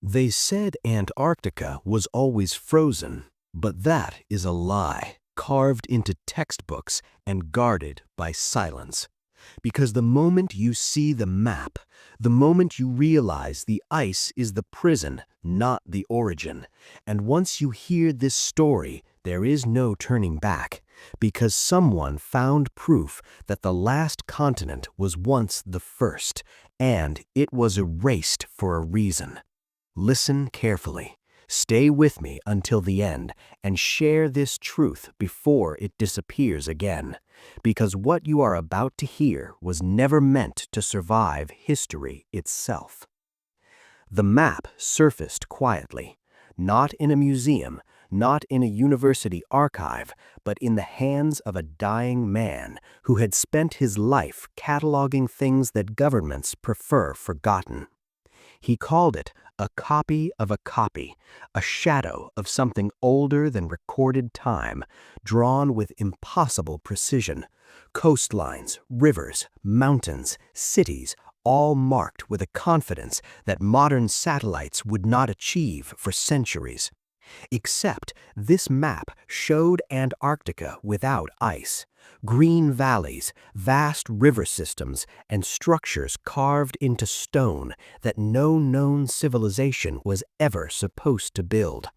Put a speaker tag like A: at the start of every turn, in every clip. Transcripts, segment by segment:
A: They said Antarctica was always frozen, but that is a lie, carved into textbooks and guarded by silence. Because the moment you see the map, the moment you realize the ice is the prison, not the origin, and once you hear this story, there is no turning back, because someone found proof that the last continent was once the first, and it was erased for a reason. Listen carefully. Stay with me until the end and share this truth before it disappears again, because what you are about to hear was never meant to survive history itself. The map surfaced quietly, not in a museum, not in a university archive, but in the hands of a dying man who had spent his life cataloging things that governments prefer forgotten. He called it a copy of a copy, a shadow of something older than recorded time, drawn with impossible precision. Coastlines, rivers, mountains, cities, all marked with a confidence that modern satellites would not achieve for centuries. Except this map showed Antarctica without ice. Green valleys, vast river systems, and structures carved into stone that no known civilization was ever supposed to build.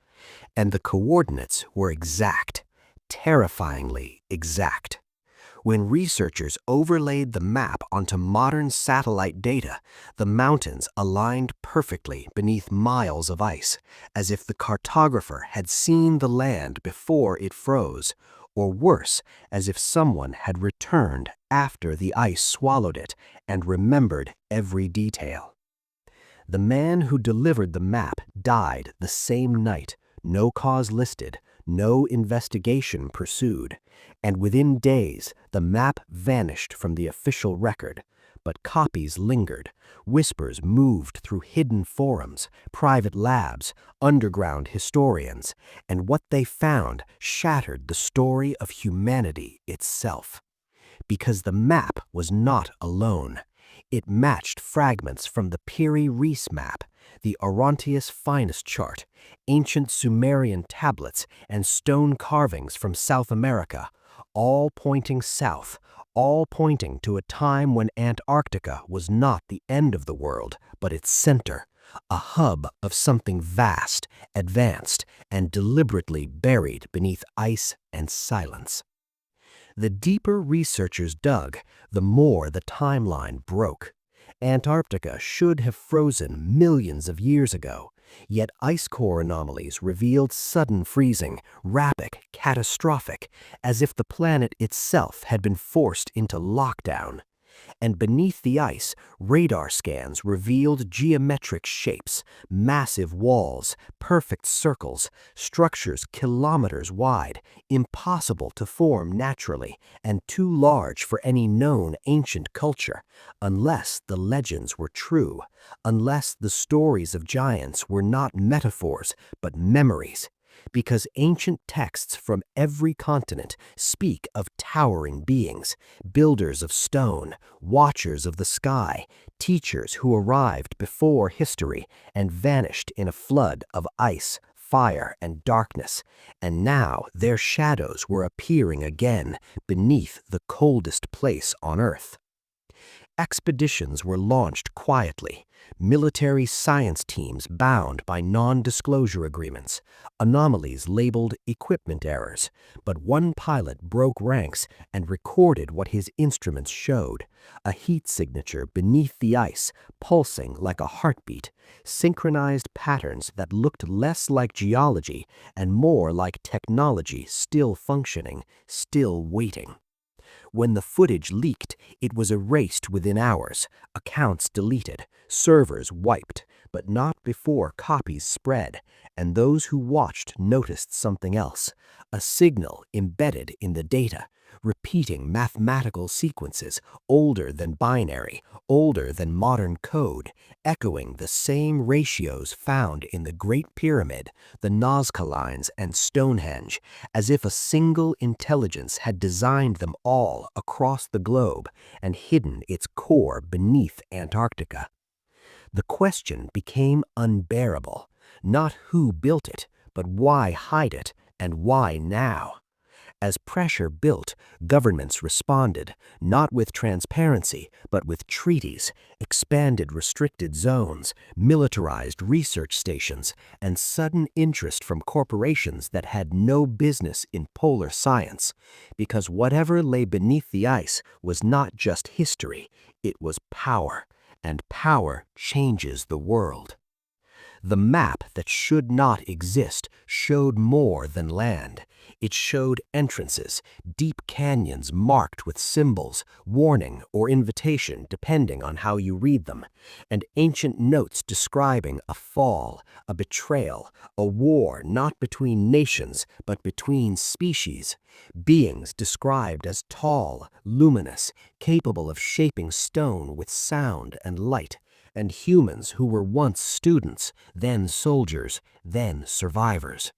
A: And the coordinates were exact, terrifyingly exact. When researchers overlaid the map onto modern satellite data, the mountains aligned perfectly beneath miles of ice, as if the cartographer had seen the land before it froze, or worse, as if someone had returned after the ice swallowed it and remembered every detail. The man who delivered the map died the same night, no cause listed, no investigation pursued, and within days the map vanished from the official record. But copies lingered, whispers moved through hidden forums, private labs, underground historians, and what they found shattered the story of humanity itself. Because the map was not alone. It matched fragments from the Piri-Reis map, the Orontius Finus chart, ancient Sumerian tablets, and stone carvings from South America, all pointing south, all pointing to a time when Antarctica was not the end of the world, but its center, a hub of something vast, advanced, and deliberately buried beneath ice and silence. The deeper researchers dug, the more the timeline broke. Antarctica should have frozen millions of years ago, yet ice core anomalies revealed sudden freezing, rapid, catastrophic, as if the planet itself had been forced into lockdown. And beneath the ice, radar scans revealed geometric shapes, massive walls, perfect circles, structures kilometers wide, impossible to form naturally, and too large for any known ancient culture, unless the legends were true, unless the stories of giants were not metaphors, but memories. Because ancient texts from every continent speak of towering beings, builders of stone, watchers of the sky, teachers who arrived before history and vanished in a flood of ice, fire, and darkness, and now their shadows were appearing again beneath the coldest place on Earth. Expeditions were launched quietly, military science teams bound by non-disclosure agreements, anomalies labeled equipment errors, but one pilot broke ranks and recorded what his instruments showed, a heat signature beneath the ice, pulsing like a heartbeat, synchronized patterns that looked less like geology and more like technology still functioning, still waiting. When the footage leaked, it was erased within hours, accounts deleted, servers wiped, but not before copies spread, and those who watched noticed something else, a signal embedded in the data, repeating mathematical sequences older than binary, older than modern code, echoing the same ratios found in the Great Pyramid, the Nazca Lines, and Stonehenge, as if a single intelligence had designed them all across the globe and hidden its core beneath Antarctica. The question became unbearable. Not who built it, but why hide it, and why now? As pressure built, governments responded, not with transparency, but with treaties, expanded restricted zones, militarized research stations, and sudden interest from corporations that had no business in polar science. Because whatever lay beneath the ice was not just history, it was power, and power changes the world. The map that should not exist showed more than land. It showed entrances, deep canyons marked with symbols, warning or invitation depending on how you read them, and ancient notes describing a fall, a betrayal, a war not between nations but between species, beings described as tall, luminous, capable of shaping stone with sound and light, and humans who were once students, then soldiers, then survivors.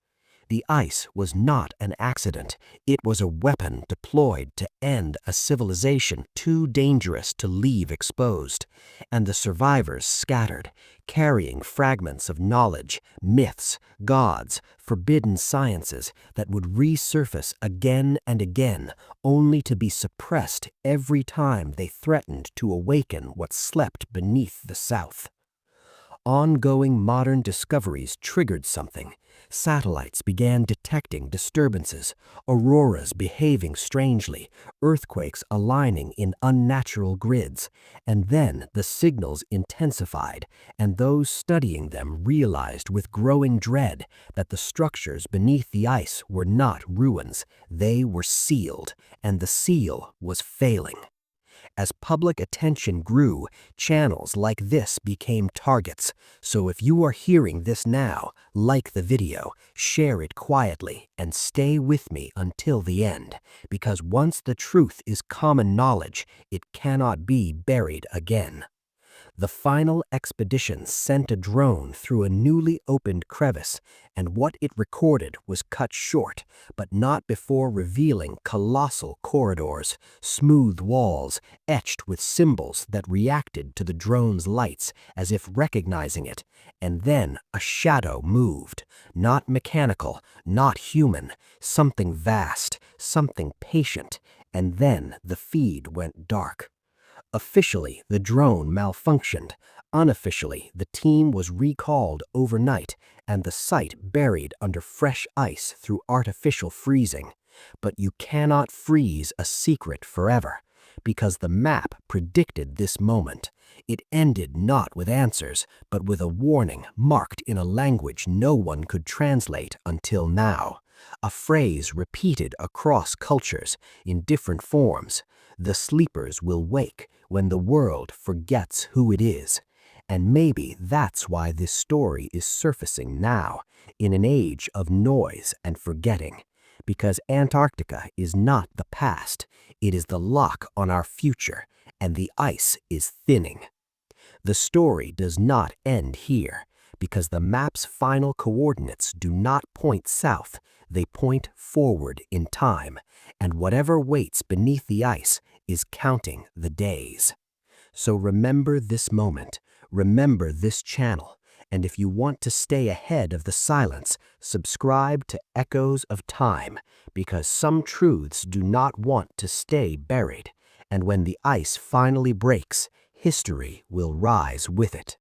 A: The ice was not an accident. It was a weapon deployed to end a civilization too dangerous to leave exposed, and the survivors scattered, carrying fragments of knowledge, myths, gods, forbidden sciences that would resurface again and again, only to be suppressed every time they threatened to awaken what slept beneath the South. Ongoing modern discoveries triggered something. Satellites began detecting disturbances, auroras behaving strangely, earthquakes aligning in unnatural grids, and then the signals intensified, and those studying them realized with growing dread that the structures beneath the ice were not ruins, they were sealed, and the seal was failing. As public attention grew, channels like this became targets. So if you are hearing this now, like the video, share it quietly, and stay with me until the end. Because once the truth is common knowledge, it cannot be buried again. The final expedition sent a drone through a newly opened crevice, and what it recorded was cut short, but not before revealing colossal corridors, smooth walls, etched with symbols that reacted to the drone's lights as if recognizing it, and then a shadow moved, not mechanical, not human, something vast, something patient, and then the feed went dark. Officially, the drone malfunctioned. Unofficially, the team was recalled overnight and the site buried under fresh ice through artificial freezing. But you cannot freeze a secret forever, because the map predicted this moment. It ended not with answers, but with a warning marked in a language no one could translate until now. A phrase repeated across cultures in different forms. The sleepers will wake when the world forgets who it is. And maybe that's why this story is surfacing now, in an age of noise and forgetting. Because Antarctica is not the past, it is the lock on our future, and the ice is thinning. The story does not end here, because the map's final coordinates do not point south, they point forward in time, and whatever waits beneath the ice is counting the days. So remember this moment, remember this channel, and if you want to stay ahead of the silence, subscribe to Echoes of Time, because some truths do not want to stay buried, and when the ice finally breaks, history will rise with it.